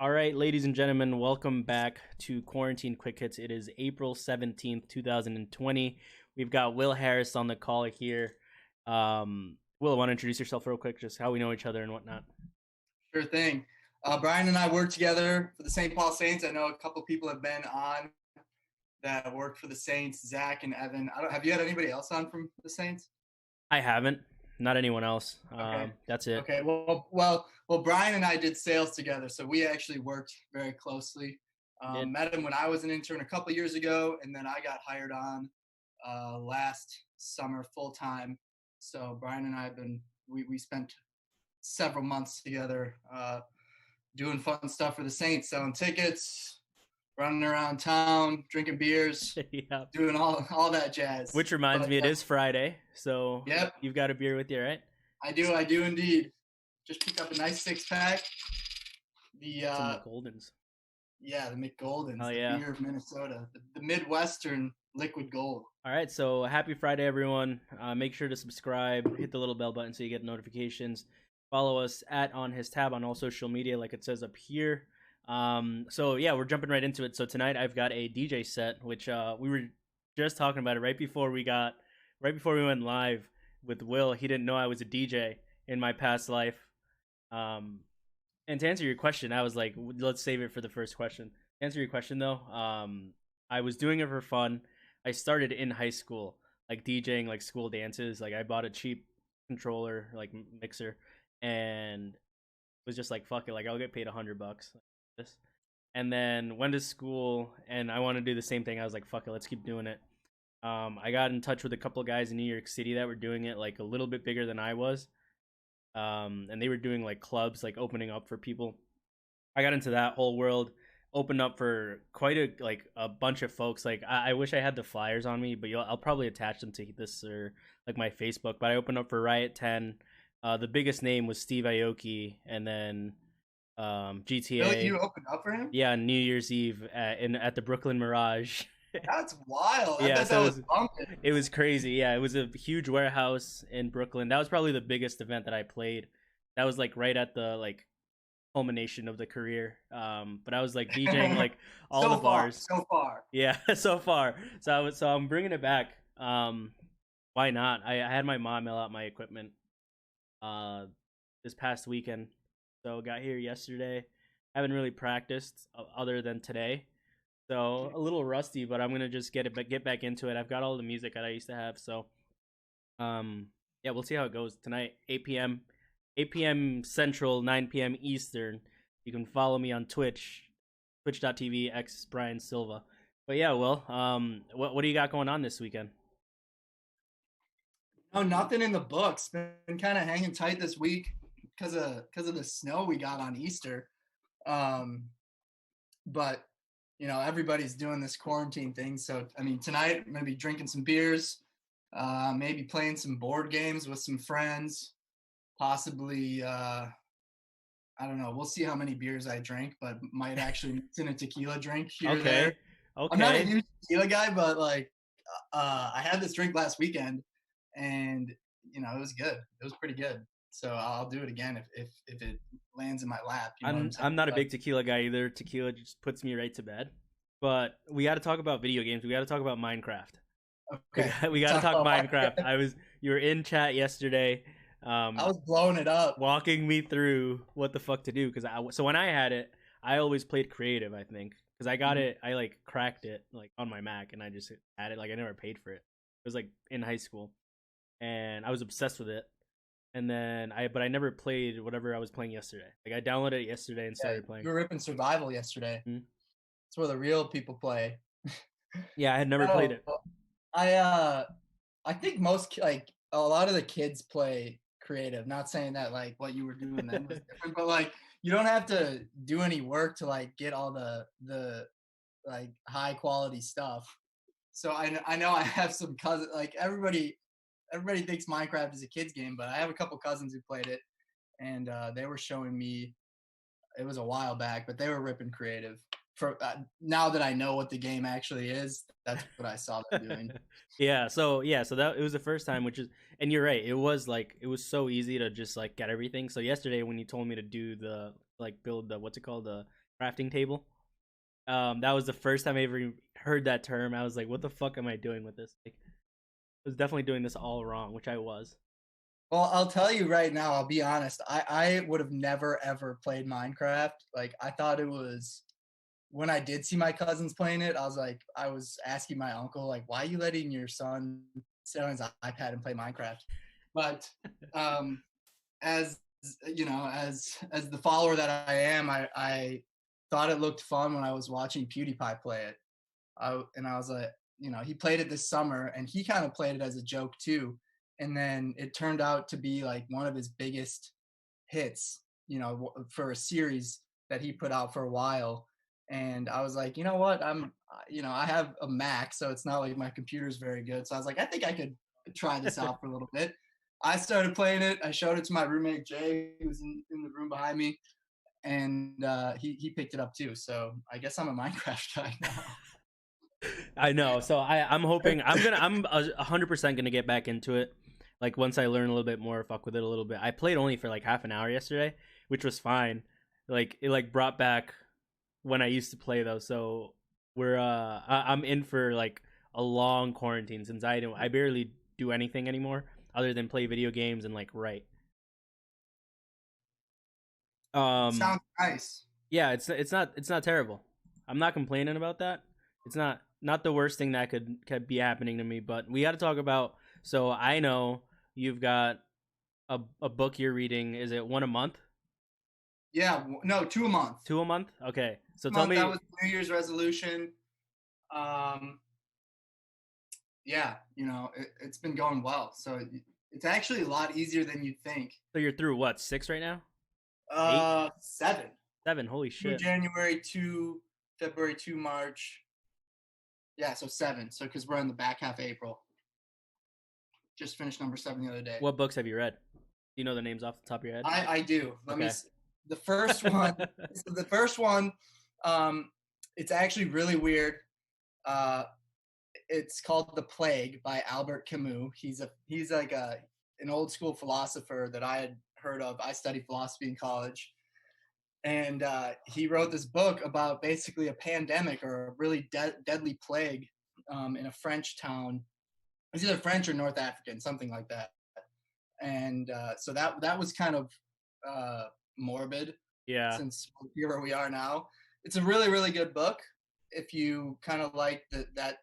All right, ladies and gentlemen, welcome back to Quarantine Quick Hits. It is April 17th, 2020. We've got Will Harris on the call here. Will, want to introduce yourself real quick, just how we know each other and whatnot? Sure thing. Brian and I work together for the St. Paul Saints. I know a couple people have been on that work for the Saints, Zach and Evan. Have you had anybody else on from the Saints? I haven't. Not anyone else. Okay. That's it. Okay. Well. Brian and I did sales together, so we actually worked very closely. Met him when I was an intern a couple years ago, and then I got hired on last summer full time. So Brian and I have been we spent several months together doing fun stuff for the Saints, selling tickets, running around town, drinking beers, Yeah. doing all that jazz. Which reminds me, it is Friday, so Yep. You've got a beer with you, right? I do indeed. Just picked up a nice 6-pack. Some Goldens. Yeah, the McGoldens. Oh, the yeah. beer of Minnesota, the Midwestern liquid gold. All right, so happy Friday, everyone. Make sure to subscribe, hit the little bell button so you get notifications. Follow us at On His Tab on all social media, like it says up here. So yeah, we're jumping right into it. So tonight I've got a DJ set, which we were just talking about it right before we went live with Will. He didn't know I was a DJ in my past life. And to answer your question, I was like, let's save it for the first question. To answer your question though, I was doing it for fun. I started in high school, like DJing like school dances. Like I bought a cheap controller, like mixer, and was just like, fuck it, like I'll get paid $100 like this. And then went to school, and I want to do the same thing. I was like, fuck it, let's keep doing it. I got in touch with a couple of guys in New York City that were doing it like a little bit bigger than I was. And they were doing like clubs, like opening up for people. I got into that whole world, opened up for quite a bunch of folks. Like I wish I had the flyers on me, but I'll probably attach them to this or like my Facebook. But I opened up for Riot 10. The biggest name was Steve Aoki, and then GTA. Really, you opened up for him? Yeah, New Year's Eve at the Brooklyn Mirage. That's wild. Yeah, so it was crazy. Yeah, it was a huge warehouse in Brooklyn. That was probably the biggest event that I played. That was like right at the like culmination of the career. But I was like DJing like all so the bars. So far. Yeah, so far. So I'm bringing it back. Why not? I had my mom mail out my equipment this past weekend. So got here yesterday. Haven't really practiced other than today. So a little rusty, but I'm gonna just get back into it. I've got all the music that I used to have, so yeah, we'll see how it goes tonight. 8 p.m. Central, 9 p.m. Eastern. You can follow me on Twitch, twitch.tv x Brian Silva. But yeah, Will, what do you got going on this weekend? No, nothing in the books. Been kind of hanging tight this week because of the snow we got on Easter. But you know, everybody's doing this quarantine thing. So, I mean, tonight I'm going to be drinking some beers, maybe playing some board games with some friends, possibly, I don't know. We'll see how many beers I drink, but might actually mix in a tequila drink here or there. Okay. I'm not a huge tequila guy, but like, I had this drink last weekend and, you know, it was good. It was pretty good. So I'll do it again if it lands in my lap. You know I'm not a big tequila guy either. Tequila just puts me right to bed. But we got to talk about video games. We got to talk about Minecraft. Okay. We got to talk Minecraft. You were in chat yesterday. I was blowing it up, walking me through what the fuck to do. So when I had it, I always played creative. I think because I got it, I like cracked it like on my Mac, and I just had it. Like I never paid for it. It was like in high school, and I was obsessed with it. And then I never played whatever I was playing yesterday. Like I downloaded it yesterday and started playing. You were ripping Survival yesterday. It's where the real people play. Yeah, I had never played it. I think like a lot of the kids play creative. Not saying that like what you were doing then was different, but like you don't have to do any work to like get all the like high quality stuff. So I know I have some cousins. Like everybody thinks Minecraft is a kid's game, but I have a couple cousins who played it, and they were showing me. It was a while back, but they were ripping creative. For now that I know what the game actually is, that's what I saw them doing. So that it was the first time, and you're right. It was so easy to just like get everything. So yesterday when you told me to do the like build the what's it called, the crafting table. That was the first time I ever heard that term. I was like, what the fuck am I doing with this? Like, I was definitely doing this all wrong, which I was. Well, I'll tell you right now, I'll be honest. I would have never ever played Minecraft. Like I thought it was when I did see my cousins playing it, I was asking my uncle, like, why are you letting your son sit on his iPad and play Minecraft? But as you know, as the follower that I am, I thought it looked fun when I was watching PewDiePie play it. And I was like, you know, he played it this summer and he kind of played it as a joke too. And then it turned out to be like one of his biggest hits, you know, for a series that he put out for a while. And I was like, you know what? you know, I have a Mac, so it's not like my computer's very good. So I was like, I think I could try this out for a little bit. I started playing it. I showed it to my roommate Jay, who was in the room behind me, and he picked it up too. So I guess I'm a Minecraft guy now. I know. So I'm hoping I'm 100% gonna get back into it. Like once I learn a little bit more, fuck with it a little bit. I played only for like half an hour yesterday, which was fine. Like it like brought back when I used to play though. So I'm in for like a long quarantine since I barely do anything anymore other than play video games and like write. Sounds nice. Yeah, it's not terrible. I'm not complaining about that. It's not the worst thing that could be happening to me, but we got to talk about. So I know you've got a book you're reading. Is it one a month? Yeah, no, 2 a month. Two a month? Okay. So tell Month, me. that was New Year's resolution. Yeah, you know, it's been going well. So it's actually a lot easier than you'd think. So you're through what, 6 right now? 8? 7. 7. Holy 2 shit. January, 2 February, 2 March. Yeah, so 7. So because we're in the back half of April. Just finished number 7 the other day. What books have you read? Do you know the names off the top of your head? I do. Let Okay. me. The first one. So the first one. It's actually really weird. It's called The Plague by Albert Camus. He's like an old school philosopher that I had heard of. I studied philosophy in college, and he wrote this book about basically a pandemic or a really deadly plague in a French town. It's either French or North African, something like that. And so that was kind of morbid. Yeah. Since here where we are now, it's a really really good book if you kind of like that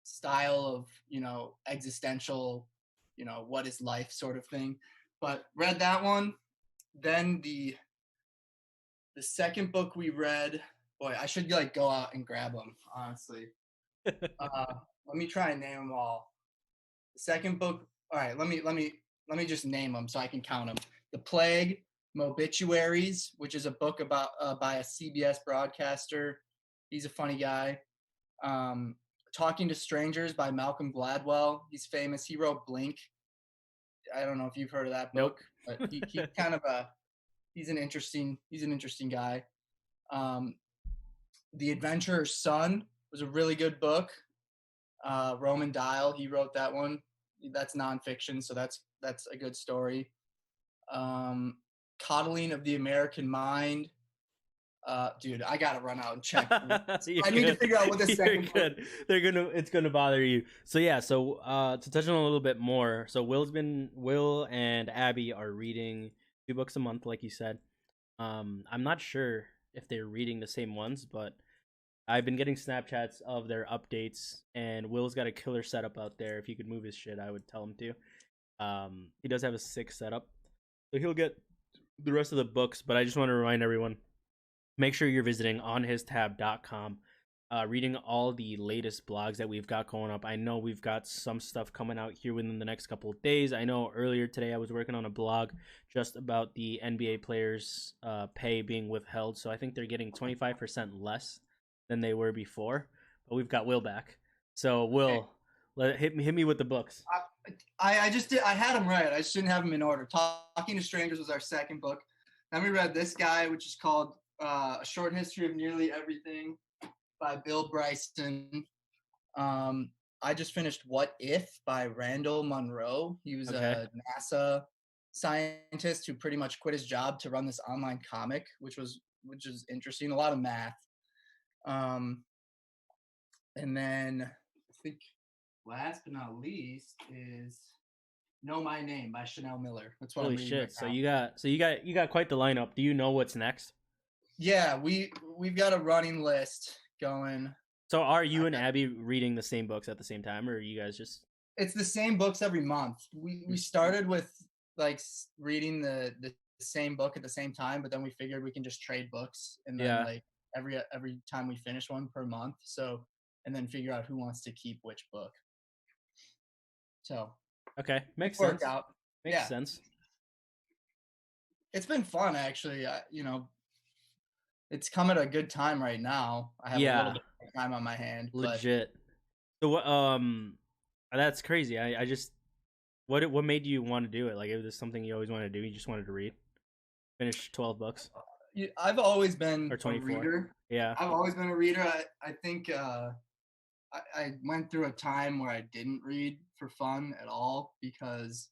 style of, you know, existential, you know, what is life sort of thing. But read that one. Then the second book we read, boy, I should like go out and grab them, honestly. Let me try and name them all. The second book, all right, let me just name them so I can count them. The Plague, Mobituaries, which is a book about by a CBS broadcaster. He's a funny guy. Talking to Strangers by Malcolm Gladwell. He's famous. He wrote Blink. I don't know if you've heard of that book, Nope. but he kind of he's an interesting guy. The Adventurer's Son was a really good book. Roman Dial, he wrote that one. That's nonfiction, so that's a good story. Coddling of the American Mind. Dude, I gotta run out and check. I need to figure out what the second. Good. It's gonna bother you. So yeah. So to touch on a little bit more. So Will and Abby are reading 2 books a month, like you said. I'm not sure if they're reading the same ones, but I've been getting Snapchats of their updates, and Will's got a killer setup out there. If he could move his shit, I would tell him to. He does have a sick setup, so he'll get the rest of the books. But I just want to remind everyone. Make sure you're visiting onhistab.com, reading all the latest blogs that we've got going up. I know we've got some stuff coming out here within the next couple of days. I know earlier today I was working on a blog just about the NBA players' pay being withheld. So I think they're getting 25% less than they were before. But we've got Will back. So Will, hit me with the books. I just did. I had them right. I just didn't have them in order. Talking to Strangers was our second book. Then we read this guy, which is called A Short History of Nearly Everything by Bill Bryson. I just finished What If by Randall Munroe. He was a NASA scientist who pretty much quit his job to run this online comic, which was which is interesting. A lot of math. And then I think last but not least is Know My Name by Chanel Miller. That's what I'm Holy reading shit! right So now. you got quite the lineup. Do you know what's next? Yeah, we've got a running list going. So are you and Abby reading the same books at the same time, or are you guys just? It's the same books every month. We started with like reading the same book at the same time, but then we figured we can just trade books, and then Yeah. like every time we finish one per month. So and then figure out who wants to keep which book. So Okay, makes work sense. out. Makes Yeah, sense. it's been fun actually. It's come at a good time right now. I have a little Yeah, bit of time on my hand, but legit. So what? That's crazy. I just what made you want to do it? Like, it was something you always wanted to do. You just wanted to read. Finish 12 books I've always been or a 24. reader. Yeah. I've always been a reader. I think I went through a time where I didn't read for fun at all because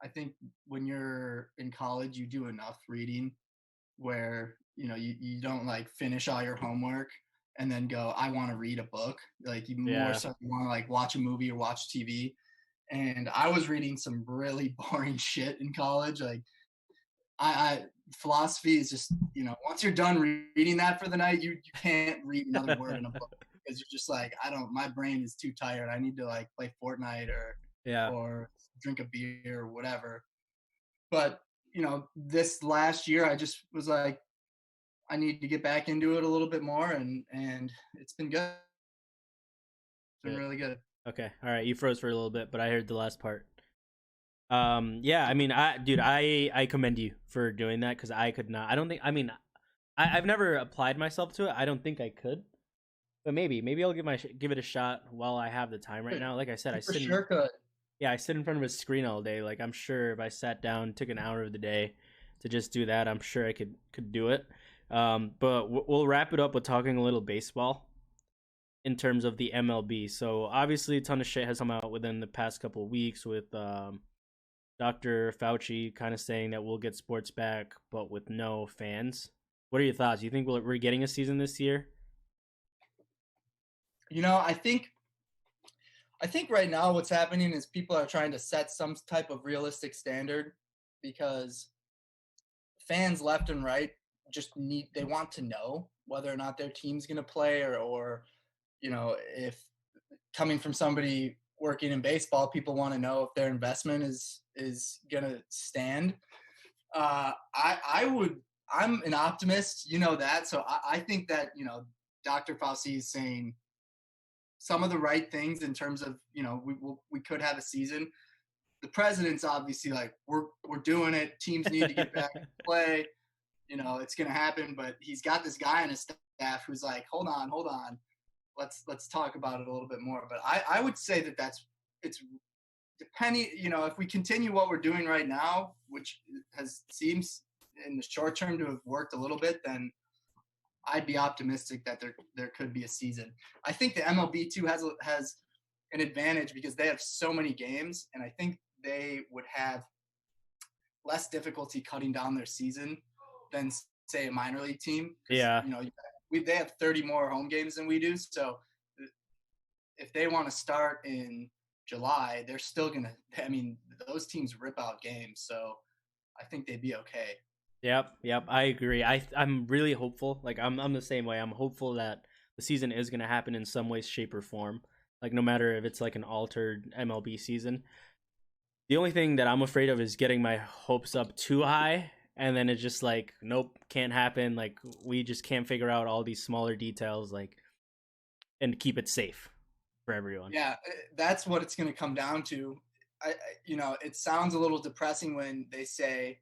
I think when you're in college, you do enough reading where you don't like finish all your homework and then go, I want to read a book. Like you more Yeah. so you want to like watch a movie or watch TV. And I was reading some really boring shit in college. Like I philosophy is just once you're done reading that for the night, you can't read another word in a book because you're just like my brain is too tired. I need to like play Fortnite Yeah. or drink a beer or whatever. But this last year I just was like, I need to get back into it a little bit more, and it's been good. It's been Good. really good. Okay. All right. You froze for a little bit, but I heard the last part. Yeah. I mean, I commend you for doing that because I could not. I don't think. I mean, I've never applied myself to it. I don't think I could, but maybe I'll give it a shot while I have the time right now. Like I said, You for sure could. I sit in front of a screen all day. Like, I'm sure if I sat down, took an hour of the day to just do that, I'm sure I could do it. But we'll wrap it up with talking a little baseball in terms of the MLB. So obviously, a ton of shit has come out within the past couple of weeks with Dr. Fauci kind of saying that we'll get sports back, but with no fans. What are your thoughts? You think we're getting a season this year? I think right now what's happening is people are trying to set some type of realistic standard because fans left and right they want to know whether or not their team's going to play or if coming from somebody working in baseball, people want to know if their investment is going to stand. I'm an optimist, that. So I think that, Dr. Fauci is saying some of the right things in terms of, we could have a season. The president's obviously like, we're doing it. Teams need to get back and play. It's going to happen, but he's got this guy on his staff who's like, hold on. Let's talk about it a little bit more. But I would say it's depending, if we continue what we're doing right now, which seems in the short term to have worked a little bit, then I'd be optimistic that there could be a season. I think the MLB too has an advantage because they have so many games, and I think they would have less difficulty cutting down their season than say a minor league team. Yeah. They have 30 more home games than we do. So if they want to start in July, they're still going to, those teams rip out games. So I think they'd be okay. Yep. I agree. I'm really hopeful. Like, I'm the same way. I'm hopeful that the season is going to happen in some way, shape, or form. Like, no matter if it's like an altered MLB season. The only thing that I'm afraid of is getting my hopes up too high, and then it's just like, nope, can't happen. Like, we just can't figure out all these smaller details, like, and keep it safe for everyone. Yeah, that's what it's going to come down to. It sounds a little depressing when they say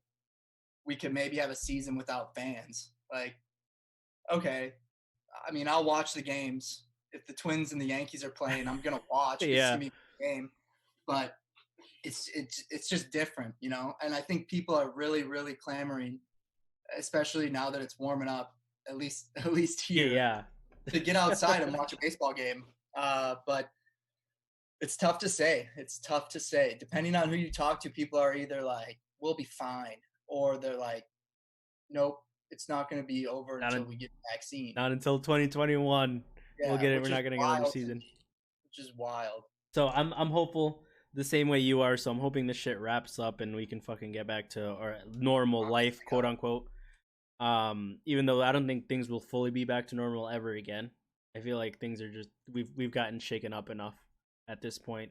we could maybe have a season without fans. Like, okay, I'll watch the games. If the Twins and the Yankees are playing, I'm going to watch. Yeah. It's going to be a game. But it's just different, and I think people are really, really clamoring, especially now that it's warming up, at least here, yeah. to get outside and watch a baseball game. But it's tough to say. Depending on who you talk to, people are either like, we'll be fine, or they're like, nope, it's not going to be over Not, until we get a vaccine. not until 2021. We'll get it. We're Which is not getting another wild to season. me, which is wild. So I'm hopeful the same way you are. So I'm hoping this shit wraps up and we can fucking get back to our normal life, quote unquote. Even though I don't think things will fully be back to normal ever again. I feel like things are just we've gotten shaken up enough at this point.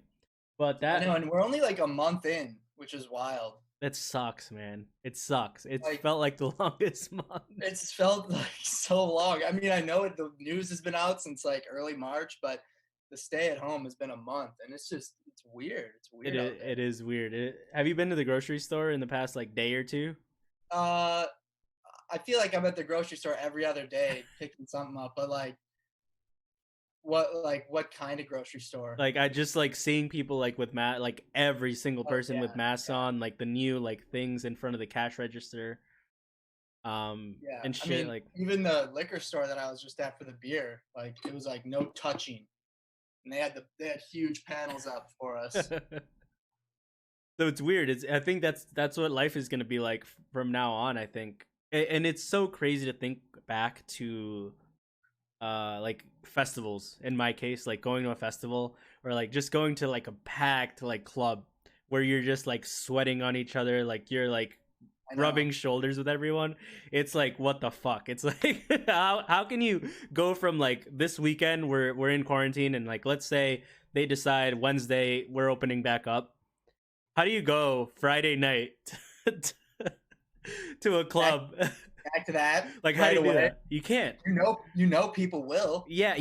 But that I know, and we're only like a month in, which is wild. that sucks, man. It sucks. It Like- felt like the longest month. It's felt like so long. I mean, I know the news has been out since like early March, but the stay at home has been a month, and it's weird. It's weird. out there. It is weird. Have you been to the grocery store in the past like day or two? I feel like I'm at the grocery store every other day picking something up, but what kind of grocery store? Like I just like seeing people like with like every single person with masks on, like the new like things in front of the cash register. And shit. I mean, like even the liquor store that I was just at for the beer, like it was like no touching, and they had huge panels up for us. So it's weird. I think that's what life is gonna be like from now on. I think, and it's so crazy to think back to, like festivals. In my case, like going to a festival or like just going to like a packed like club where you're just like sweating on each other, like you're like rubbing shoulders with everyone. It's like, what the fuck? It's like how can you go from like this weekend we're in quarantine and like let's say they decide Wednesday we're opening back up. How do you go Friday night to a club? Back to that. Like how do you do that? You can't. You know people will. Yeah,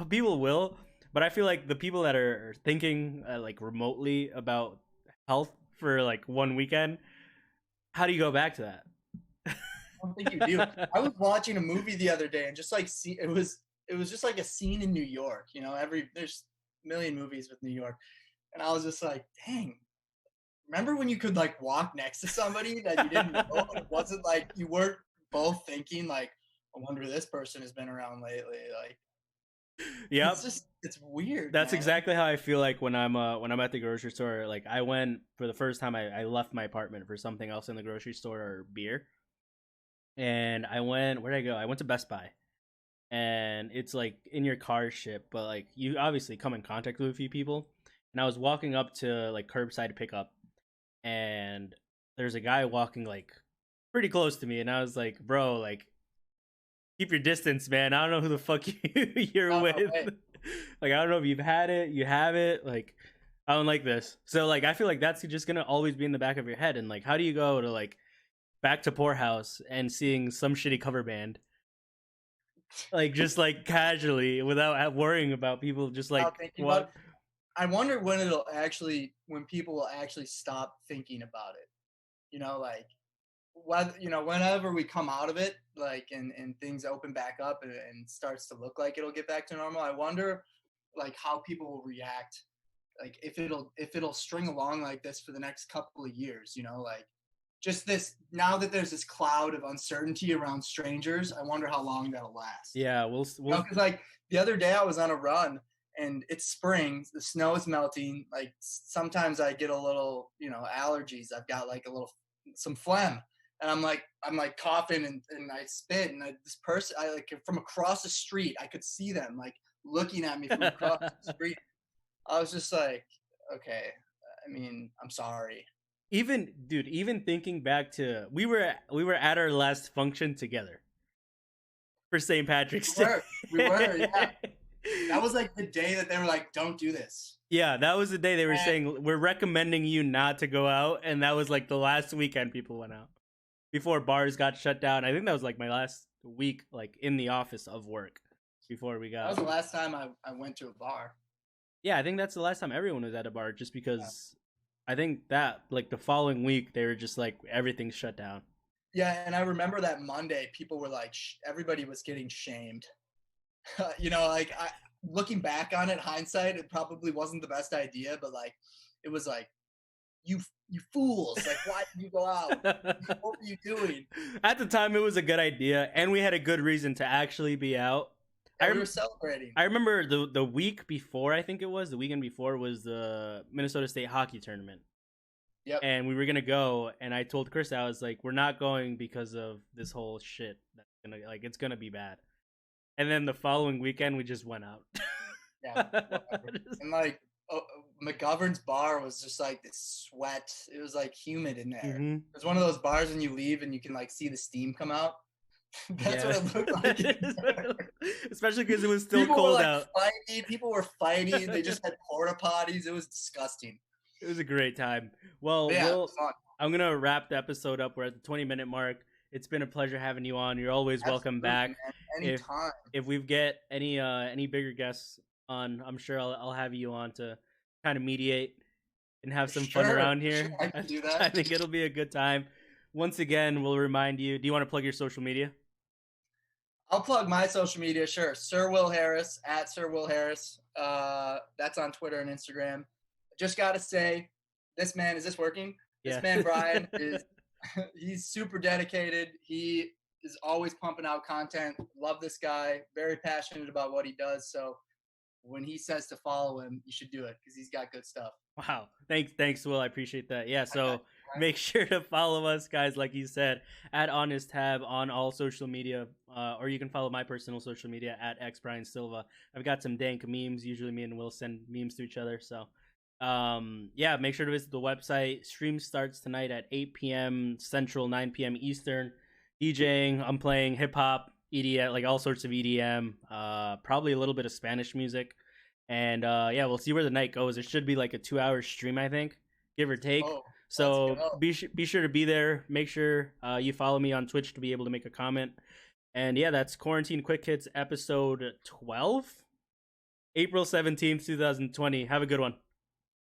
people will, but I feel like the people that are thinking like remotely about health for like one weekend, how do you go back to that? I don't think you do. I was watching a movie the other day and just like it was just like a scene in New York. You know, there's a million movies with New York, and I was just like, dang. Remember when you could like walk next to somebody that you didn't know, and it wasn't like you weren't both thinking like, I wonder this person has been around lately. Like, yeah, it's weird. That's man. exactly how I feel like when I'm at the grocery store. Like I went for the first time. I left my apartment for something else in the grocery store or beer, and I went. Where did I go? I went to Best Buy, and it's like in your car shit, but like you obviously come in contact with a few people. And I was walking up to like curbside pickup, and there's a guy walking like pretty close to me, and I was like, bro, like keep your distance, man. I don't know who the fuck you're with. Like I don't know if you've had it, you have it. Like I don't like this. So like I feel like that's just gonna always be in the back of your head. And like how do you go to like back to Poorhouse and seeing some shitty cover band, like just like casually without worrying about people just like what? I wonder when people will actually stop thinking about it. You know, like whenever we come out of it, like and things open back up and starts to look like it'll get back to normal. I wonder like how people will react, like if it'll string along like this for the next couple of years, you know, like just this now that there's this cloud of uncertainty around strangers. I wonder how long that'll last. Yeah, we'll because like the other day I was on a run and it's spring, the snow is melting. Like sometimes I get a little, allergies. I've got like some phlegm, and I'm like coughing and I spit, and this person, I like from across the street, I could see them like looking at me from across the street. I was just like, okay, I mean, I'm sorry. Even thinking back to we were at our last function together for St. Patrick's Day. We were, yeah. That was like the day that they were like, don't do this. Yeah, that was the day they were saying, we're recommending you not to go out. And that was like the last weekend people went out before bars got shut down. I think that was like my last week, like in the office of work before we got. That was the last time I went to a bar. Yeah, I think that's the last time everyone was at a bar, just because I think that like the following week they were just like, everything's shut down. Yeah. And I remember that Monday, people were like, everybody was getting shamed. Like looking back on it, hindsight, it probably wasn't the best idea, but like, it was like, you fools, like, why did you go out? What were you doing? At the time, it was a good idea, and we had a good reason to actually be out. We were celebrating. I remember the week before, I think it was, the weekend before was the Minnesota State hockey tournament. Yep. and we were gonna go, and I told Chris, I was like, we're not going because of this whole shit. That's gonna like it's gonna be bad. And then the following weekend, we just went out. Yeah. Whatever. And like McGovern's bar was just like this sweat. It was like humid in there. Mhm. It was one of those bars when you leave and you can like see the steam come out. That's what it looked like. Especially because it was still People cold were like out. fighting. People were fighting. They just had porta potties. It was disgusting. It was a great time. Well, But yeah, it was fun. I'm gonna wrap the episode up. We're at the 20-minute mark. It's been a pleasure having you on. You're always welcome Absolutely, back. man. Anytime. If we get any bigger guests on, I'm sure I'll have you on to kind of mediate and have some fun around here. Sure, I can do that. I think it'll be a good time. Once again, we'll remind you. Do you want to plug your social media? I'll plug my social media, sure. Sir Will Harris at Sir Will Harris. That's on Twitter and Instagram. Just gotta say, this man, is this working? Yeah. This man Brian he's super dedicated. He is always pumping out content. Love this guy. Very passionate about what he does. So when he says to follow him, you should do it because he's got good stuff. Wow. Thanks, Will. I appreciate that. Yeah, so make sure to follow us, guys, like you said, at Honest Tab on all social media. Or you can follow my personal social media at xbriansilva. I've got some dank memes. Usually me and Will send memes to each other. So yeah, make sure to visit the website. Stream starts tonight at 8 p.m. Central, 9 p.m. Eastern. DJing, I'm playing hip-hop, EDM, like all sorts of EDM, probably a little bit of Spanish music. And yeah, we'll see where the night goes. It should be like a 2-hour stream, I think, give or take. So be sure to be there. Make sure you follow me on Twitch to be able to make a comment. And yeah, that's Quarantine Quick Hits episode 12, April 17th, 2020. Have a good one.